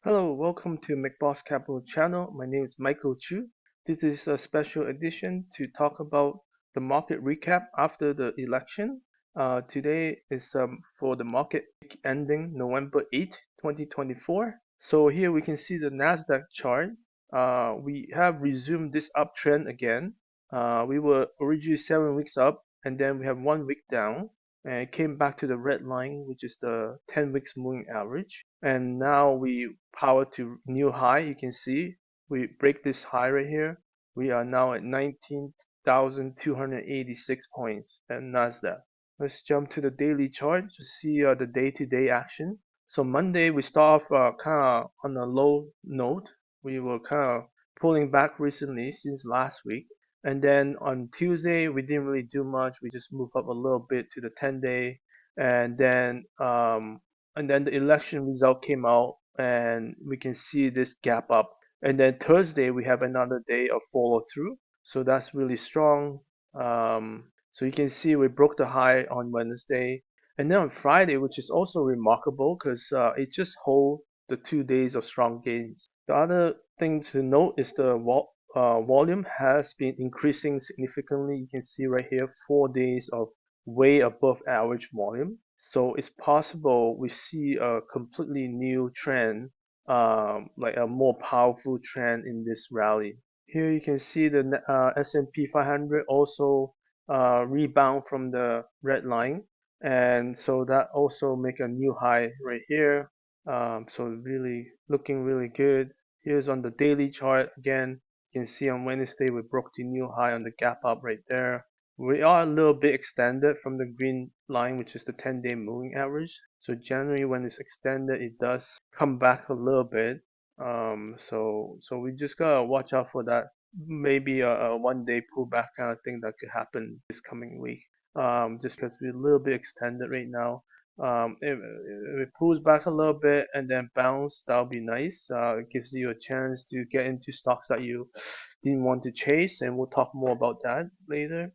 Hello, welcome to McBoss Capital channel. My name is Michael Chu. This is a special edition to talk about the market recap after the election. Today is for the market week ending November 8th, 2024. So here we can see the Nasdaq chart. We have resumed this uptrend again. We were originally 7 weeks up, and then we have 1 week down and it came back to the red line, which is the 10 weeks moving average. And now we power to new high. You can see we break this high right here. We are now at 19,286 points at Nasdaq. Let's jump to the daily chart to see the day-to-day action. So Monday we start off kind of on a low note. We were kind of pulling back recently since last week. And then on Tuesday, we didn't really do much. We just moved up a little bit to the 10-day, and then the election result came out, and we can see this gap up. And then Thursday, we have another day of follow through, so that's really strong. So you can see we broke the high on Wednesday, and then on Friday, which is also remarkable because it just hold the 2 days of strong gains. The other thing to note is the volume has been increasing significantly. You can see right here 4 days of way above average volume. So it's possible we see a completely new trend, like a more powerful trend in this rally. Here you can see the S&P 500 also rebound from the red line, and so that also make a new high right here. So really looking really good. Here's on the daily chart again. You can see on Wednesday we broke the new high on the gap up right there. We are a little bit extended from the green line, which is the 10-day moving average. So generally when it's extended, it does come back a little bit. So we just gotta watch out for that. Maybe a 1 day pullback kind of thing that could happen this coming week. Just because we're a little bit extended right now. If it pulls back a little bit and then bounce, that'll be nice. It gives you a chance to get into stocks that you didn't want to chase, and we'll talk more about that later.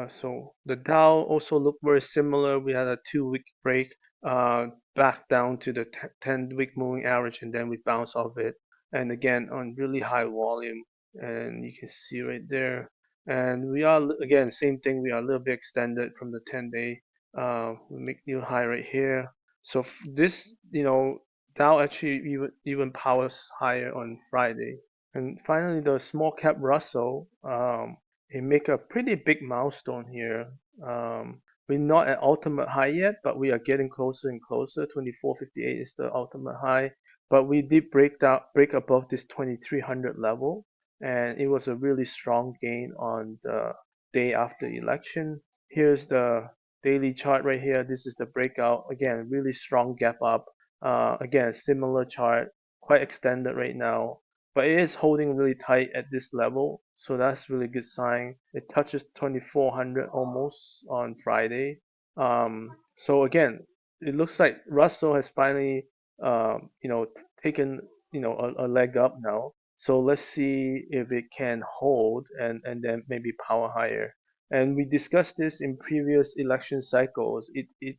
So the Dow also looked very similar. We had a 2 week break, back down to the 10-week moving average, and then we bounced off it. And again, on really high volume, and you can see right there. And we are again same thing. We are a little bit extended from the 10-day. We make new high right here. So this, Dow actually even powers higher on Friday. And finally, the small cap Russell, it make a pretty big milestone here. We're not at ultimate high yet, but we are getting closer and closer. 2458 is the ultimate high, but we did break above this 2300 level, and it was a really strong gain on the day after election. Here's the daily chart right here. This is the breakout. Again, really strong gap up. Again, similar chart, quite extended right now, but it is holding really tight at this level, so that's really good sign. It touches 2400 almost on Friday. So again, it looks like Russell has finally, taken, a leg up now. So let's see if it can hold and then maybe power higher. And we discussed this in previous election cycles.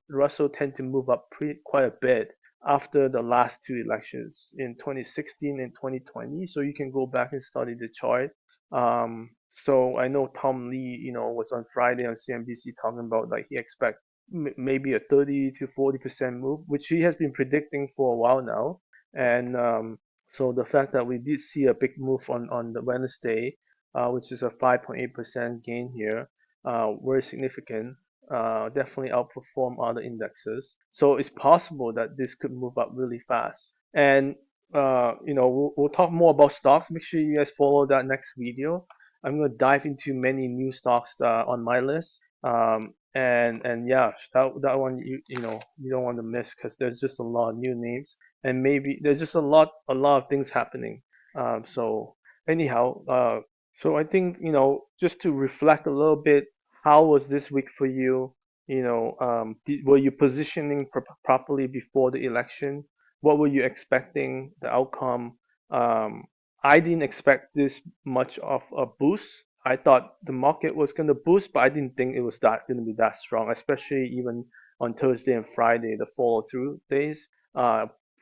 Russell tend to move up quite a bit after the last two elections in 2016 and 2020. So you can go back and study the chart. So I know Tom Lee, was on Friday on CNBC talking about like he expect maybe a 30 to 40% move, which he has been predicting for a while now. And so the fact that we did see a big move on the Wednesday, which is a 5.8% gain here, very significant. Definitely outperform other indexes. So it's possible that this could move up really fast. And we'll talk more about stocks. Make sure you guys follow that next video. I'm gonna dive into many new stocks on my list. And yeah, that one you don't want to miss because there's just a lot of new names and maybe there's just a lot of things happening. So anyhow, so I think just to reflect a little bit, how was this week for you? Were you positioning properly before the election? What were you expecting the outcome? I didn't expect this much of a boost. I thought the market was going to boost, but I didn't think it was that going to be that strong, especially even on Thursday and Friday, the follow through days.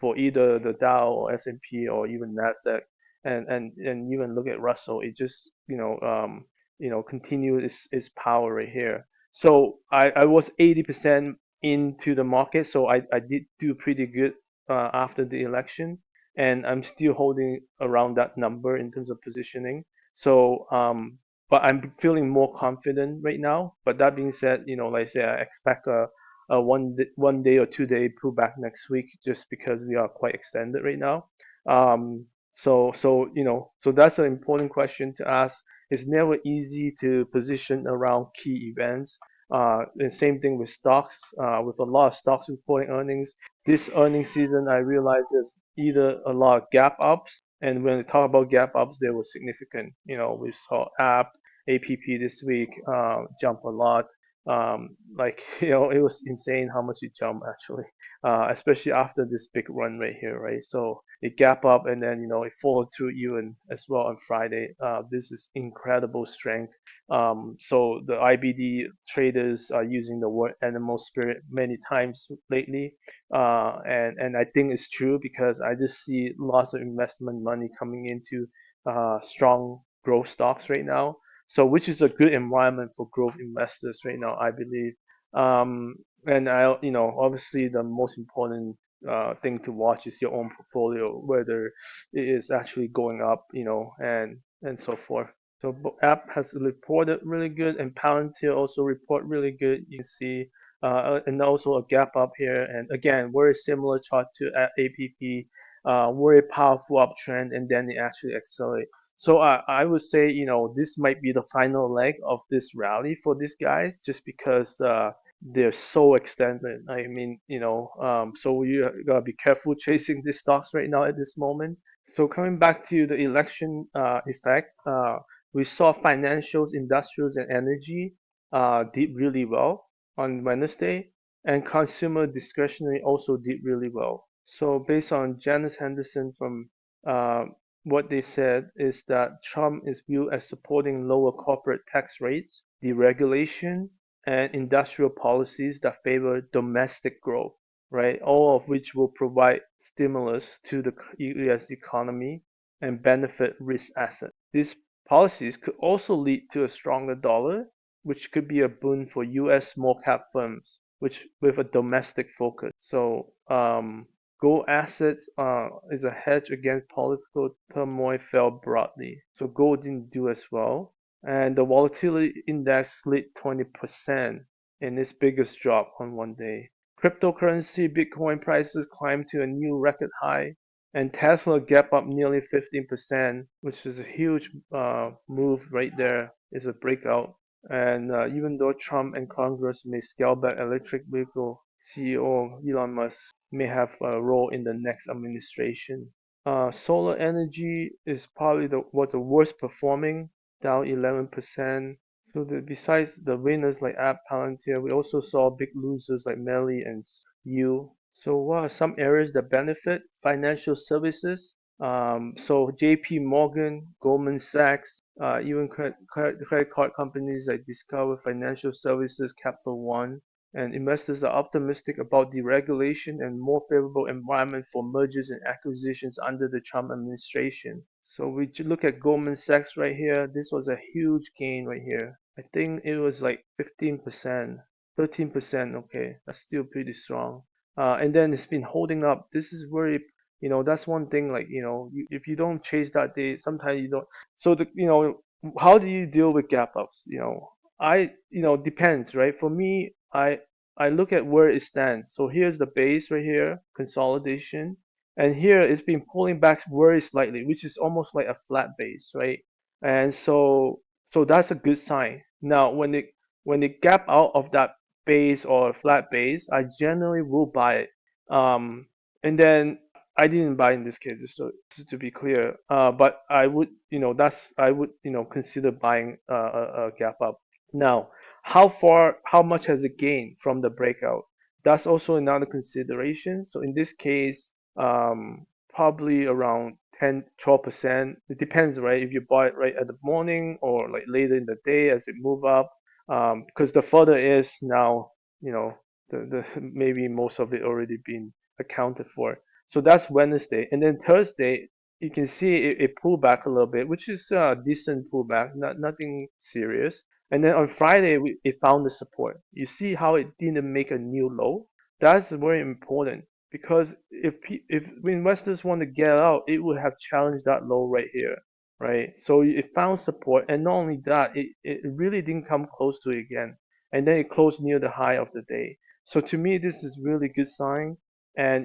for either the Dow or S&P or even Nasdaq, and even look at Russell. It just continue its power right here. So I was 80% into the market, so I did do pretty good after the election, and I'm still holding around that number in terms of positioning. So but I'm feeling more confident right now. But that being said, like I say, I expect a one day or 2 day pullback next week just because we are quite extended right now. So that's an important question to ask. It's never easy to position around key events. The same thing with stocks. With a lot of stocks reporting earnings this earnings season, I realized there's either a lot of gap ups, and when we talk about gap ups, they were significant. We saw APP this week jump a lot. Like it was insane how much it jumped actually, especially after this big run right here, right? So it gap up and then it followed through even as well on Friday. This is incredible strength. So the IBD traders are using the word animal spirit many times lately, and I think it's true because I just see lots of investment money coming into strong growth stocks right now. So which is a good environment for growth investors right now, I believe. And obviously the most important thing to watch is your own portfolio, whether it is actually going up, and so forth. So app has reported really good, and Palantir also report really good. You can see, and also a gap up here, and again, very similar chart to APP, very powerful uptrend, and then it actually accelerates. So I would say, this might be the final leg of this rally for these guys, just because they're so extended. I mean, so you gotta be careful chasing these stocks right now at this moment. So coming back to the election effect, we saw financials, industrials, and energy did really well on Wednesday, and consumer discretionary also did really well. So based on Janice Henderson from uh, what they said is that Trump is viewed as supporting lower corporate tax rates, deregulation, and industrial policies that favor domestic growth, right? All of which will provide stimulus to the U.S. economy and benefit risk assets. These policies could also lead to a stronger dollar, which could be a boon for U.S. small cap firms, which with a domestic focus. So gold assets is a hedge against political turmoil fell broadly. So gold didn't do as well. And the volatility index slid 20% in its biggest drop on one day. Cryptocurrency Bitcoin prices climbed to a new record high, and Tesla gap up nearly 15%, which is a huge move right there. It's a breakout. And even though Trump and Congress may scale back electric vehicle, CEO Elon Musk may have a role in the next administration. Solar energy is probably was the worst performing, down 11%. So besides the winners like App Palantir, we also saw big losers like Melly and You. So what are some areas that benefit? Financial services. So JPMorgan, Goldman Sachs, even credit card companies like Discover Financial Services, Capital One, and investors are optimistic about deregulation and more favorable environment for mergers and acquisitions under the Trump administration. So we look at Goldman Sachs right here. This was a huge gain right here. I think it was like 15%, 13%. Okay, that's still pretty strong. And then it's been holding up. This is very, that's one thing. Like, if you don't chase that day, sometimes you don't. So how do you deal with gap ups? Depends, right? For me, I look at where it stands. So here's the base right here, consolidation, and here it's been pulling back very slightly, which is almost like a flat base, right? And so that's a good sign. Now, when it gap out of that base or flat base, I generally will buy it. And then I didn't buy in this case, just to be clear. But I would, I would, consider buying a gap up. Now, how much has it gained from the breakout? That's also another consideration. So in this case, probably around 10, 12%. It depends, right? If you buy it right at the morning or like later in the day as it move up, because the further is now, the maybe most of it already been accounted for. So that's Wednesday, and then Thursday you can see it pulled back a little bit, which is a decent pullback, nothing serious. And then on Friday it found the support. You see how it didn't make a new low? That's very important because if investors want to get out, it would have challenged that low right here, right? So it found support, and not only that, it really didn't come close to it again, and then it closed near the high of the day. So to me, this is really good sign. And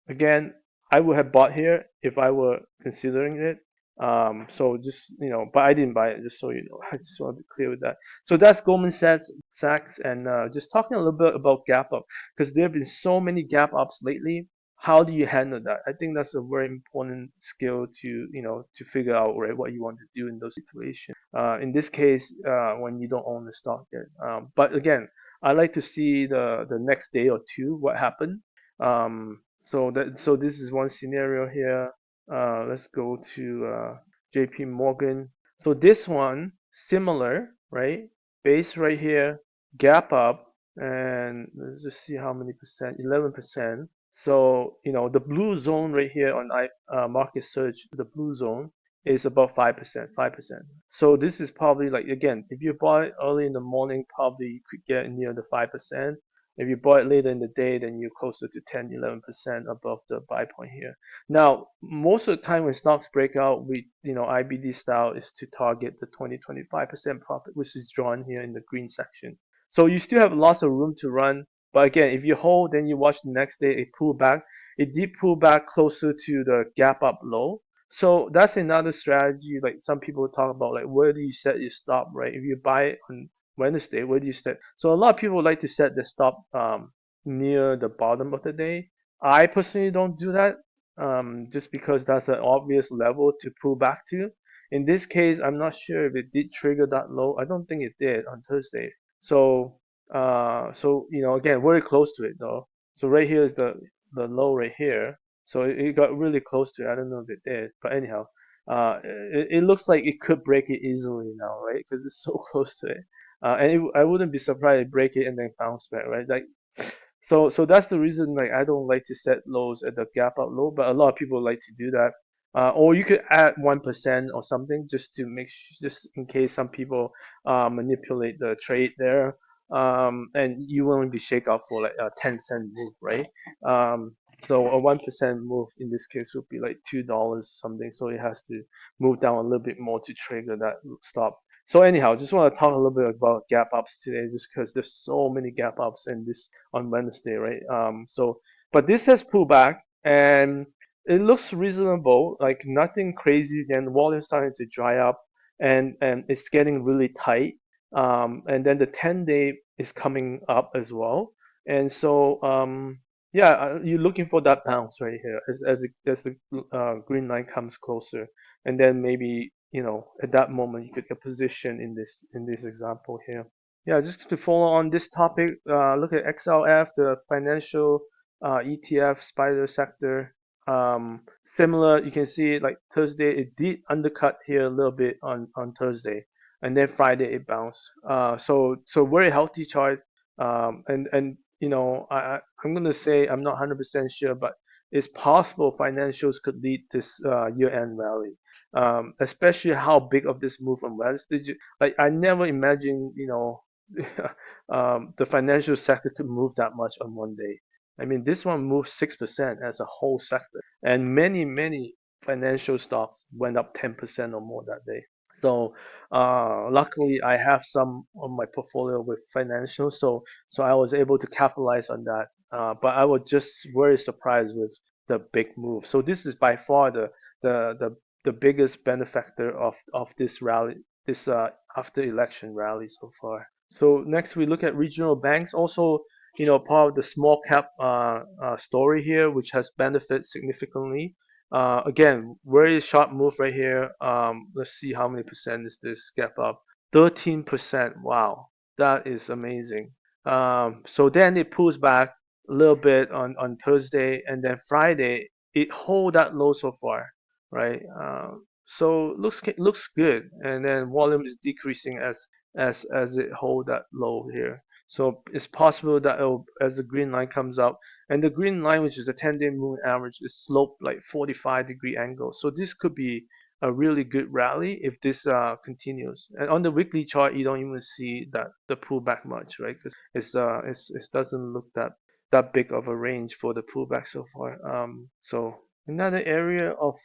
again, I would have bought here if I were considering it. So just but I didn't buy it. Just so you know, I just want to be clear with that. So that's Goldman Sachs, and just talking a little bit about gap up because there have been so many gap ups lately. How do you handle that? I think that's a very important skill to to figure out, right, what you want to do in those situations. In this case, when you don't own the stock yet. But again, I like to see the next day or two what happened. So this is one scenario here. Let's go to JP Morgan. So this one similar, right? Base right here, gap up, and let's just see how many percent. 11%. So the blue zone right here on market search, the blue zone is about 5%, 5%. So this is probably like, again, if you bought it early in the morning, probably you could get near the 5%. If you bought it later in the day, then you're closer to 10, 11% above the buy point here. Now, most of the time when stocks break out, IBD style is to target the 20, 25% profit, which is drawn here in the green section. So you still have lots of room to run. But again, if you hold, then you watch the next day, it pull back. It did pull back closer to the gap up low. So that's another strategy. Like some people talk about, like where do you set your stop, right? If you buy it on Wednesday, where do you set? So a lot of people like to set the stop near the bottom of the day. I personally don't do that, just because that's an obvious level to pull back to. In this case, I'm not sure if it did trigger that low. I don't think it did on Thursday. So again, very close to it though. So right here is the low right here. So it got really close to it. I don't know if it did, but anyhow, it looks like it could break it easily now, right? Because it's so close to it. I wouldn't be surprised to break it and then bounce back, right? Like, so that's the reason, like, I don't like to set lows at the gap up low, but a lot of people like to do that. Or you could add 1% or something just to just in case some people manipulate the trade there. And you won't be shake out for like a 10-cent move, right? So a 1% move in this case would be like $2 something. So it has to move down a little bit more to trigger that stop. So anyhow, just want to talk a little bit about gap ups today, just because there's so many gap ups in this on Wednesday, right? But this has pulled back and it looks reasonable, like nothing crazy. Then the volume starting to dry up, and it's getting really tight. And then the 10-day is coming up as well, and so yeah, you're looking for that bounce right here as the green line comes closer, and then maybe at that moment you could get position in this example here. Yeah, just to follow on this topic, look at XLF, the financial ETF spider sector. Um, Similar, you can see like Thursday it did undercut here a little bit on Thursday, and then Friday it bounced. So very healthy chart. And I'm gonna say I'm not 100% sure, but it's possible financials could lead this year-end rally, especially how big of this move on Wednesday. Like I never imagined, the financial sector could move that much on one day. I mean, this one moved 6% as a whole sector, and many financial stocks went up 10% or more that day. So luckily, I have some on my portfolio with financial, so I was able to capitalize on that. But I was just very surprised with the big move. So this is by far the the, the biggest benefactor of this rally, this after election rally so far. So next we look at regional banks, also part of the small cap story here, which has benefited significantly. Again, very sharp move right here. Let's see how many percent is this gap up. 13%. Wow, that is amazing. So then it pulls back a little bit on Thursday, and then Friday it hold that low so far, right? So looks good, and then volume is decreasing as it hold that low here. So it's possible that as the green line comes out, and the green line, which is the 10-day moving average, is sloped like 45-degree angle. So this could be a really good rally if this continues. And on the weekly chart, you don't even see that the pullback much, right? Because it doesn't look that big of a range for the pullback so far. So another area of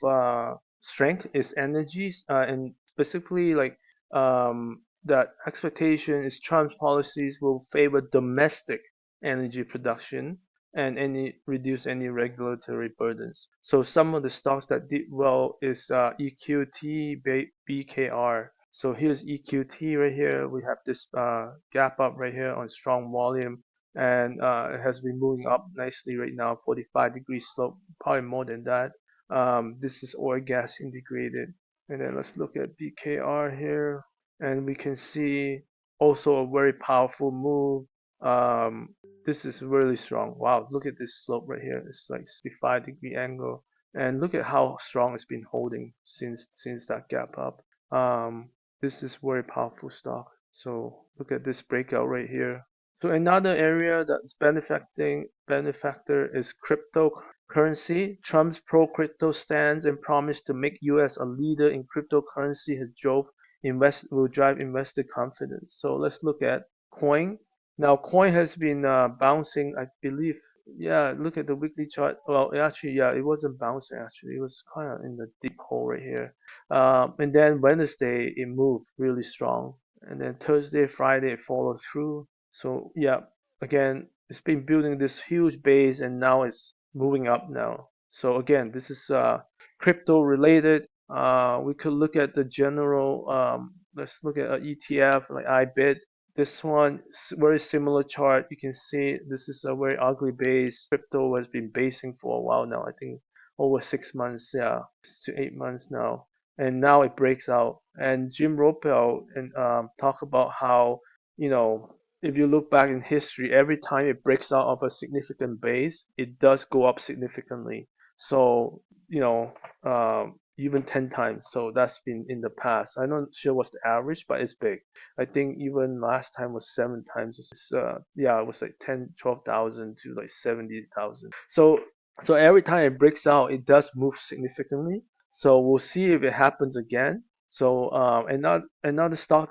strength is energies, and specifically like that expectation is Trump's policies will favor domestic energy production and reduce any regulatory burdens. So some of the stocks that did well is EQT, BKR. So here's EQT right here. We have this gap up right here on strong volume, and it has been moving up nicely right now, 45-degree slope, probably more than that. This is oil gas integrated. And then let's look at BKR here, and we can see also a very powerful move. This is really strong. Wow, look at this slope right here. It's like 65-degree angle, and look at how strong it's been holding since that gap up. This is very powerful stock. So look at this breakout right here. So another area that's benefactor is cryptocurrency. Trump's pro-crypto stance and promise to make U.S. a leader in cryptocurrency will drive investor confidence. So let's look at coin. Now coin has been bouncing, I believe. Yeah, look at the weekly chart. Well, actually, yeah, it wasn't bouncing. Actually, it was kind of in the deep hole right here. And then Wednesday it moved really strong, and then Thursday, Friday it followed through. So yeah, again, it's been building this huge base, and now it's moving up now. So again, this is crypto related. We could look at the general. Let's look at an ETF like IBIT. This one, very similar chart. You can see this is a very ugly base. Crypto has been basing for a while now. I think over 6 months, yeah, 6 to 8 months now. And now it breaks out. And Jim Ropel and talk about how, you know, if you look back in history, every time it breaks out of a significant base, it does go up significantly. So, even 10 times. So that's been in the past. I'm not sure what's the average, but it's big. I think even last time was 7 times. Yeah, it was like 10, 12,000 to like 70,000. So every time it breaks out, it does move significantly. So we'll see if it happens again. So another stock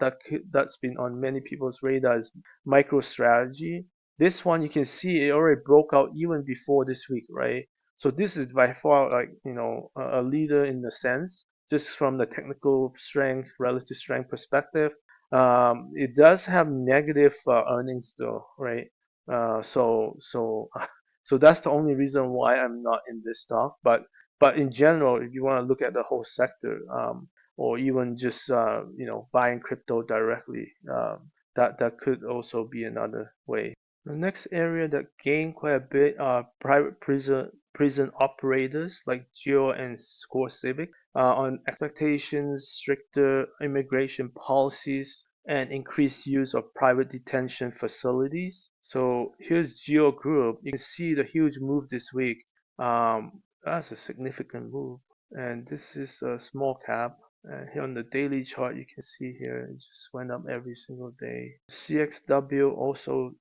that's been on many people's radar is MicroStrategy. This one you can see it already broke out even before this week, right? So this is by far like a leader in the sense, just from the technical strength, relative strength perspective. It does have negative earnings though, right? So so that's the only reason why I'm not in this stock. But in general, if you want to look at the whole sector, or even just buying crypto directly, that could also be another way. The next area that gained quite a bit are private prison operators like Geo and CoreCivic on expectations, stricter immigration policies, and increased use of private detention facilities. So here's Geo Group. You can see the huge move this week. That's a significant move. And this is a small cap. And here on the daily chart, you can see here it just went up every single day. CXW also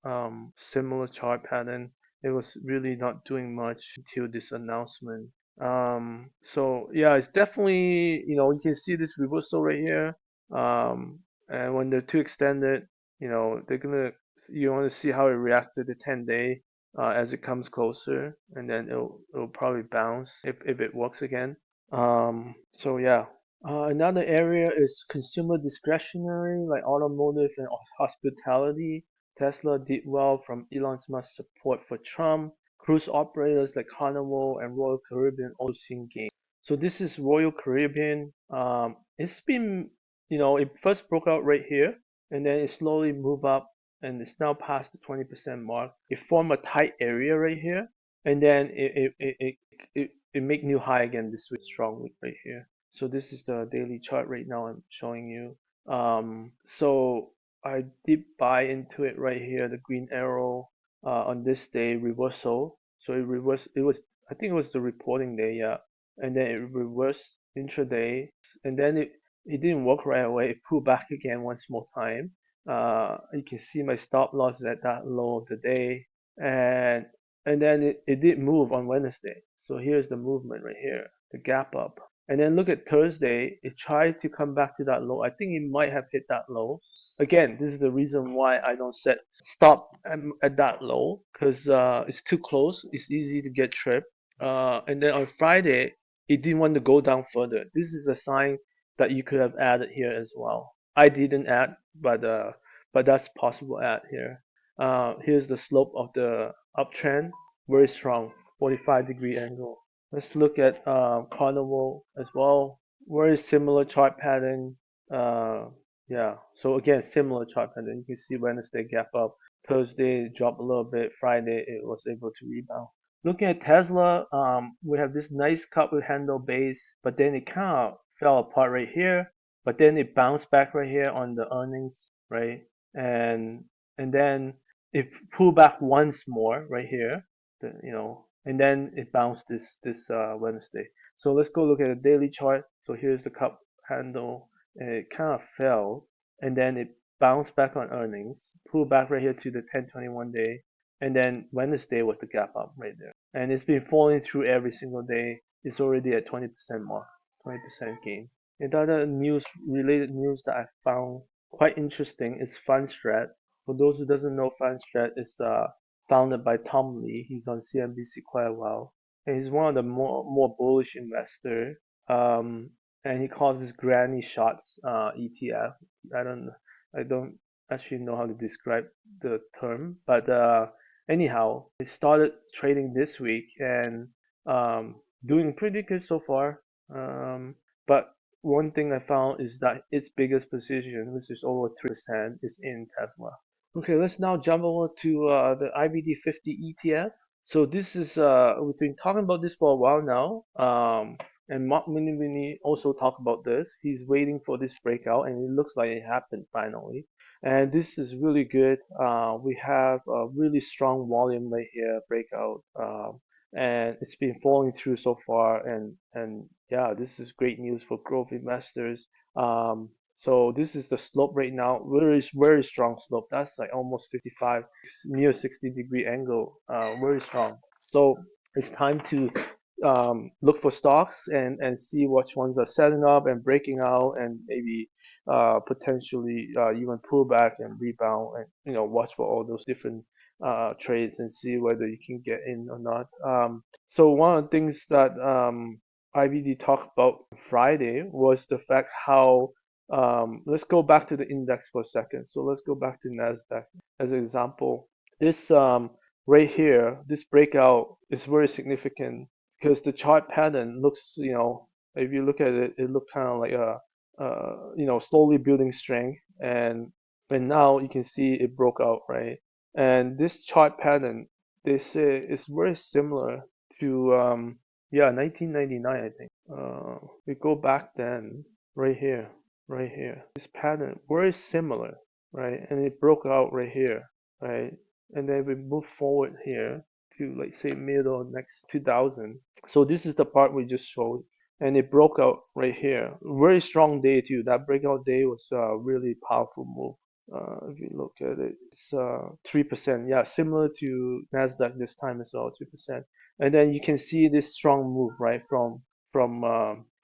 similar chart pattern. It was really not doing much until this announcement. So yeah, it's definitely you can see this reversal right here. And when they're too extended, they're gonna you want to see how it reacts to the 10-day as it comes closer, and then it'll probably bounce if it works again. So yeah. Another area is consumer discretionary, like automotive and hospitality. Tesla did well from Elon Musk's support for Trump. Cruise operators like Carnival and Royal Caribbean also seeing gains. So this is Royal Caribbean. It's been, it first broke out right here, and then it slowly moved up, and it's now past the 20% mark. It formed a tight area right here, and then it make new high again this week, strong week right here. So this is the daily chart right now I'm showing you. So I did buy into it right here, the green arrow on this day reversal. So it reversed. It was, I think it was the reporting day, yeah. And then it reversed intraday, and then it didn't work right away. It pulled back again once more time, You can see my stop loss is at that low of the day, and then it did move on Wednesday. So here's the movement right here, the gap up. And then look at Thursday, it tried to come back to that low. I think it might have hit that low. Again, this is the reason why I don't set stop at that low, because it's too close. It's easy to get tripped. And then on Friday, it didn't want to go down further. This is a sign that you could have added here as well. I didn't add, but that's possible add here. Here's the slope of the uptrend, very strong, 45-degree angle. Let's look at Carnival as well. Very similar chart pattern. Uh, yeah, so again, similar chart pattern. You can see Wednesday gap up, Thursday drop a little bit, Friday it was able to rebound. Looking at Tesla, we have this nice cup with handle base, but then it kind of fell apart right here, but then it bounced back right here on the earnings, right? And then it pulled back once more right here, and then it bounced this Wednesday. So let's go look at the daily chart. So here's the cup handle, and it kind of fell, and then it bounced back on earnings, pulled back right here to the 1021 day, and then Wednesday was the gap up right there. And it's been falling through every single day. It's already at 20% mark, 20% gain. And the other related news that I found quite interesting is FundStrat. For those who doesn't know, FundStrat is founded by Tom Lee. He's on CNBC quite a while, and he's one of the more bullish investor. Um, and he calls this Granny Shots ETF. I don't I don't actually know how to describe the term, but anyhow, it started trading this week and doing pretty good so far. But one thing I found is that its biggest position, which is over 3%, is in Tesla. Okay, let's now jump over to the IBD 50 ETF. So this is we've been talking about this for a while now. And Mark Minimini also talked about this. He's waiting for this breakout, and it looks like it happened finally. And this is really good. We have a really strong volume right here, breakout, and it's been falling through so far. And yeah, this is great news for growth investors. So this is the slope right now, very strong slope. That's like almost 55, near 60-degree angle, very strong. So it's time to look for stocks and see which ones are setting up and breaking out, and maybe potentially even pull back and rebound, and watch for all those different trades and see whether you can get in or not. So one of the things that IBD talked about Friday was the fact how let's go back to the index for a second. So let's go back to Nasdaq as an example. This right here, this breakout is very significant because the chart pattern looks, if you look at it, it looks kind of like slowly building strength, and now you can see it broke out, right? And this chart pattern, they say, is very similar to 1999, I think. We go back then, right here, right here. This pattern very similar, right? And it broke out right here, right? And then we move forward here to, like, say, middle of next 2000. So this is the part we just showed, and it broke out right here. Very strong day too. That breakout day was a really powerful move. If you look at it, it's 3%. Yeah, similar to Nasdaq this time as well, 2%. And then you can see this strong move, right, from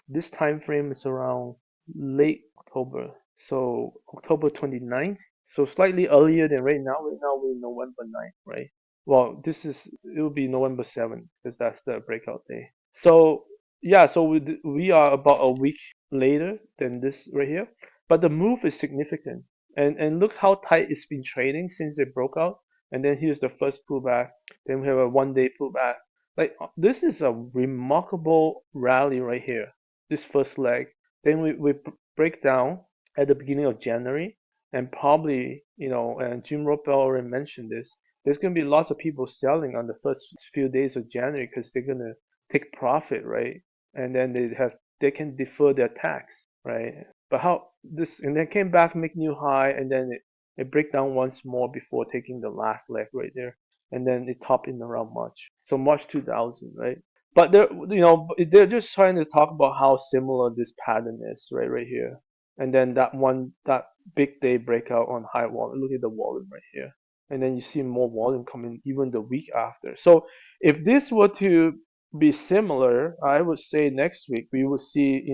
this time frame is around late October. So October 29th. So slightly earlier than right now. Right now we're November 9th, right? Well, it will be November 7th because that's the breakout day. So yeah, so we are about a week later than this right here, but the move is significant. And look how tight it's been trading since it broke out. And then here's the first pullback. Then we have a 1-day pullback. Like, this is a remarkable rally right here. This first leg. Then we break down at the beginning of January, and probably, and Jim Ropel already mentioned this. There's gonna be lots of people selling on the first few days of January because they're gonna take profit, right? And then they can defer their tax, right? But how this and then came back, make new high, and then it break down once more before taking the last leg right there, and then it topped in around March. So March 2000, right? But they're just trying to talk about how similar this pattern is, right here. and then that big day breakout on high volume. Look at the volume right here, and then you see more volume coming even the week after. So if this were to be similar, I would say next week we will see,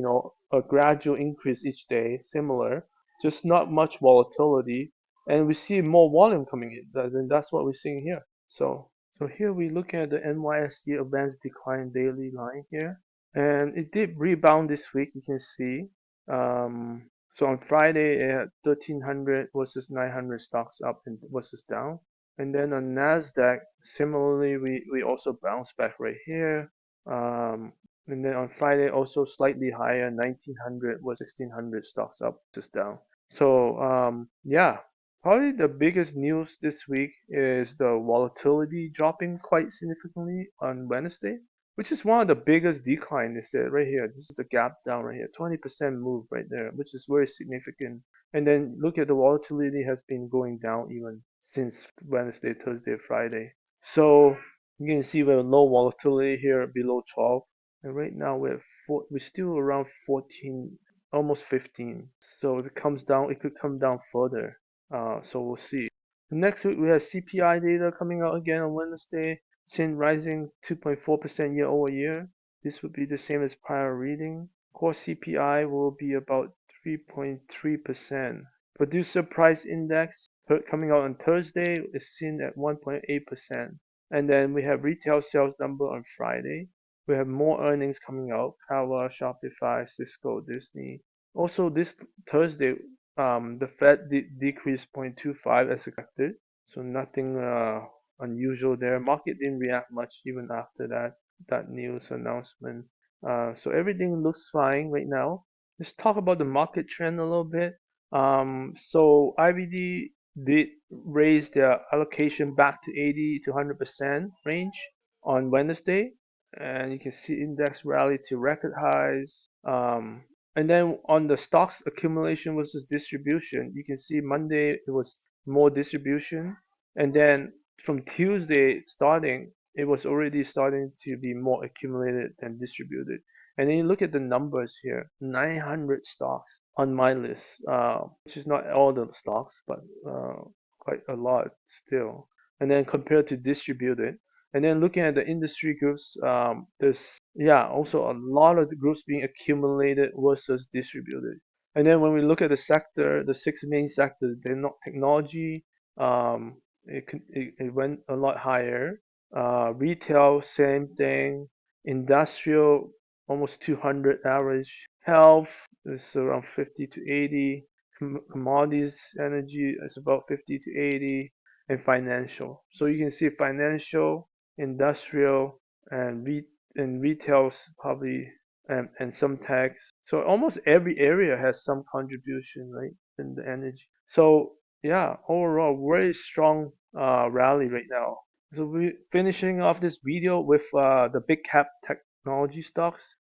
a gradual increase each day, similar, just not much volatility, and we see more volume coming in. Then that's what we're seeing here. So here we look at the NYSE advanced decline daily line here, and it did rebound this week. You can see. So on Friday it had 1300 versus 900 stocks up and versus down. And then on Nasdaq, similarly, we also bounced back right here. Um, and then on Friday, also slightly higher, 1900 was 1600 stocks up, just down. So yeah, probably the biggest news this week is the volatility dropping quite significantly on Wednesday, which is one of the biggest decline. Is it right here? This is the gap down right here, 20% move right there, which is very significant. And then look at the volatility has been going down even since Wednesday, Thursday, Friday. So you can see we have low volatility here below 12, and right now we're still around 14, almost 15. So if it comes down, it could come down further. So we'll see. Next week we have CPI data coming out again on Wednesday. Sin rising 2.4% year over year. This would be the same as prior reading. Core CPI will be about 3.3%. Producer price index coming out on Thursday is seen at 1.8%. And then we have retail sales number on Friday. We have more earnings coming out: Kava, Shopify, Cisco, Disney. Also this Thursday, the Fed decreased 0.25 as expected, so nothing unusual there. Market didn't react much even after that news announcement. So everything looks fine right now. Let's talk about the market trend a little bit. So IBD did raise their allocation back to 80 to 100% range on Wednesday, and you can see index rally to record highs. And then on the stocks accumulation versus distribution, you can see Monday it was more distribution, and then from Tuesday starting, it was already starting to be more accumulated than distributed. And then you look at the numbers here: 900 stocks on my list, which is not all the stocks, but quite a lot still. And then compared to distributed, and then looking at the industry groups, there's also a lot of the groups being accumulated versus distributed. And then when we look at the sector, the six main sectors, they're not technology. It went a lot higher. Retail, same thing. Industrial, almost 200 average. Health is around 50 to 80. Commodities, energy is about 50 to 80, and financial. So you can see financial, industrial, and retail's probably, and some tax. So almost every area has some contribution, right, in the energy. So yeah, overall very strong rally right now. So we finishing off this video with the big cap technology stocks.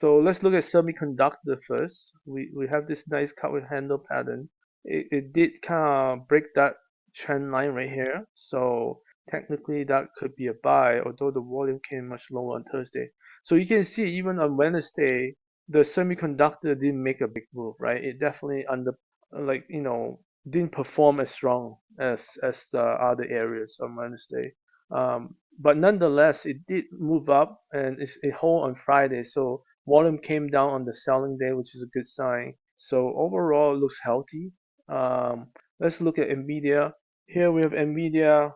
So let's look at semiconductor first. We have this nice cut with handle pattern. It did kind of break that trend line right here. So technically that could be a buy, although the volume came much lower on Thursday. So you can see even on Wednesday, the semiconductor didn't make a big move, right? It definitely didn't perform as strong as the other areas on Wednesday. But nonetheless, it did move up, and it hold on Friday. So volume came down on the selling day, which is a good sign. So overall, it looks healthy. Let's look at Nvidia. Here we have Nvidia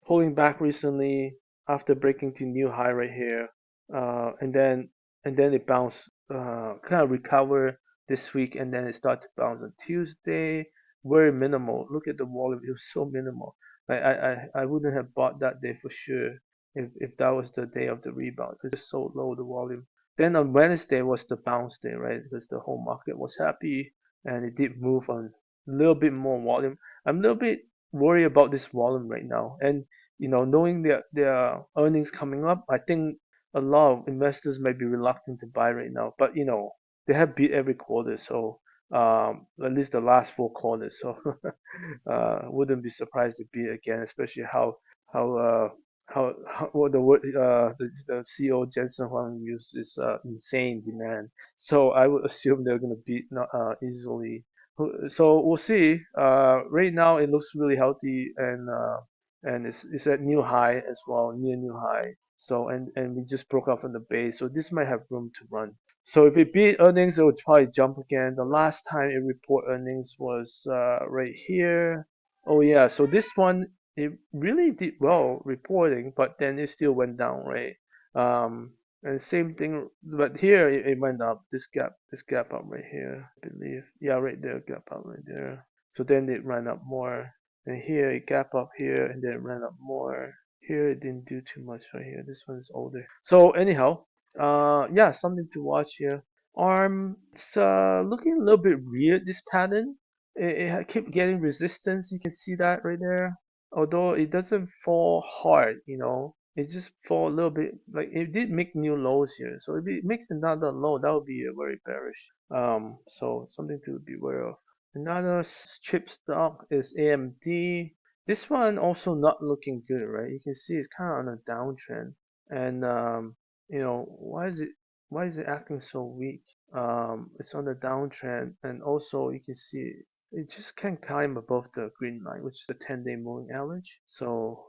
pulling back recently after breaking to new high right here, and then it bounced, kind of recover this week, and then it started to bounce on Tuesday. Very minimal. Look at the volume; it was so minimal. I wouldn't have bought that day for sure if that was the day of the rebound, because it's so low the volume. Then on Wednesday was the bounce day, right? Because the whole market was happy and it did move on a little bit more volume. I'm a little bit worried about this volume right now, and knowing their earnings coming up, I think a lot of investors might be reluctant to buy right now. But they have beat every quarter, so at least the last four quarters. So wouldn't be surprised to beat again, especially how how what the word the CEO Jensen Huang used is insane demand. So I would assume they're gonna beat not easily. So we'll see. Right now it looks really healthy and it's at new high as well, near new high. So and we just broke out from the base, so this might have room to run. So if it beat earnings, it would probably jump again. The last time it report earnings was right here. Oh yeah, so this one it really did well reporting, but then it still went down, right? And same thing, but here it went up. This gap up right here, I believe. Yeah, right there, gap up right there. So then it ran up more, and here it gap up here, and then it ran up more. Here it didn't do too much right here. This one is older. So anyhow, yeah, something to watch here. ARM, it's looking a little bit weird, this pattern. It keep getting resistance. You can see that right there. Although it doesn't fall hard, it just fall a little bit. Like it did make new lows here. So if it makes another low, that would be a very bearish. So something to be aware of. Another chip stock is AMD. This one also not looking good, right? You can see it's kind of on a downtrend, and why is it acting so weak? It's on the downtrend, and also you can see it just can't climb above the green line, which is the 10-day moving average. So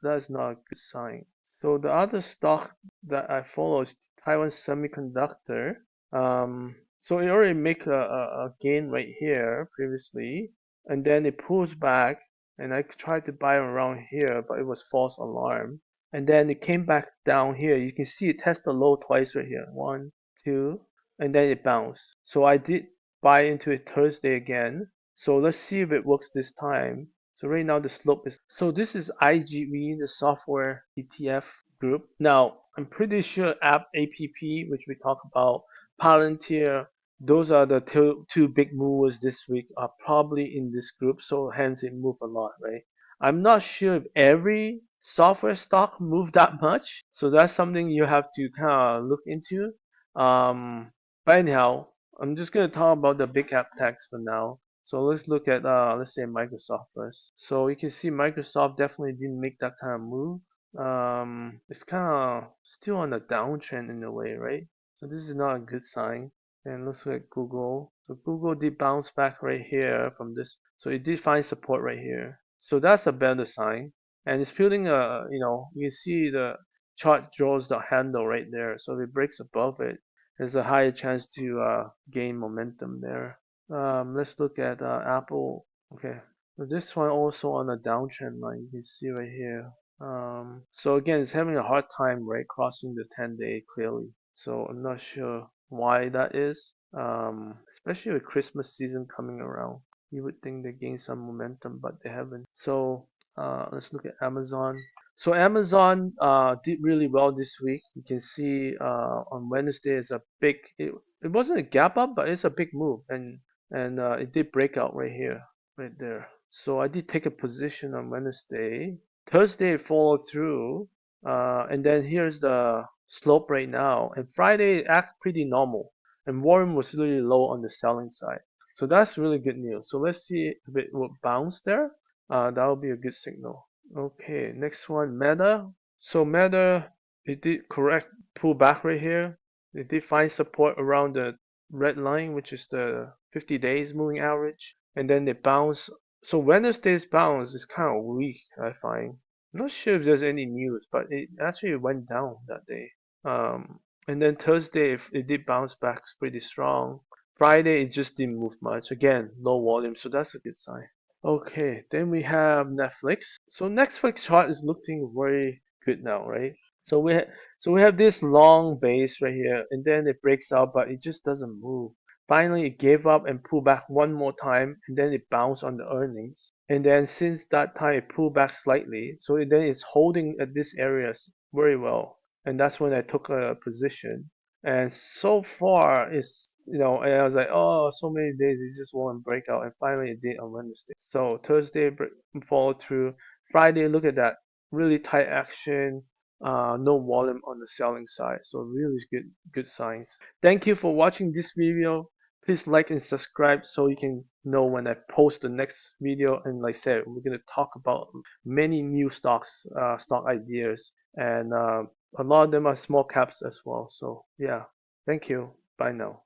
that's not a good sign. So the other stock that I follow is Taiwan Semiconductor. So it already make a gain right here previously, and then it pulls back, and I tried to buy around here, but it was false alarm. And then it came back down here. You can see it test the low twice right here. One, two, and then it bounced. So I did buy into it Thursday again. So let's see if it works this time. So right now the slope is, so this is IGV, the software ETF group. Now I'm pretty sure APP, which we talk about, Palantir, those are the two big movers this week are probably in this group. So hence it moved a lot, right? I'm not sure if every software stock moved that much. So that's something you have to kind of look into. But anyhow, I'm just gonna talk about the big cap techs for now. So let's look at let's say Microsoft first. So you can see Microsoft definitely didn't make that kind of move. It's kind of still on a downtrend in a way, right? So this is not a good sign. And let's look at Google. So Google did bounce back right here from this. So it did find support right here. So that's a better sign. And it's building you see the chart draws the handle right there. So if it breaks above it, there's a higher chance to gain momentum there. Let's look at Apple. Okay, so this one also on a downtrend line. You can see right here. So again, it's having a hard time, right, crossing the 10-day clearly. So I'm not sure why that is. Especially with Christmas season coming around, you would think they gain some momentum, but they haven't. So let's look at Amazon. So Amazon did really well this week. You can see on Wednesday it's a big. It wasn't a gap up, but it's a big move, and it did break out right here, right there. So I did take a position on Wednesday. Thursday it followed through, and then here's the slope right now. And Friday it act pretty normal, and volume was really low on the selling side. So that's really good news. So let's see if it will bounce there. That will be a good signal. Okay, next one, Meta. So Meta, it did correct pull back right here. It did find support around the red line, which is the 50 days moving average, and then it bounced. So Wednesday's bounce is kind of weak, I find. I'm not sure if there's any news, but it actually went down that day. And then Thursday, it did bounce back pretty strong. Friday, it just didn't move much. Again, low volume, so that's a good sign. Okay, then we have Netflix. So Netflix chart is looking very good now, right? So we have this long base right here, and then it breaks out, but it just doesn't move. Finally, it gave up and pulled back one more time, and then it bounced on the earnings. And then since that time, it pulled back slightly. So then it's holding at this area very well, and that's when I took a position. And so far, and I was like, oh, so many days it just won't break out, and finally it did on Wednesday. So Thursday followed through. Friday, look at that, really tight action, no volume on the selling side, so really good signs. Thank you for watching this video. Please like and subscribe so you can know when I post the next video. And like I said, we're gonna talk about many new stocks, stock ideas, and a lot of them are small caps as well. So yeah, thank you. Bye now.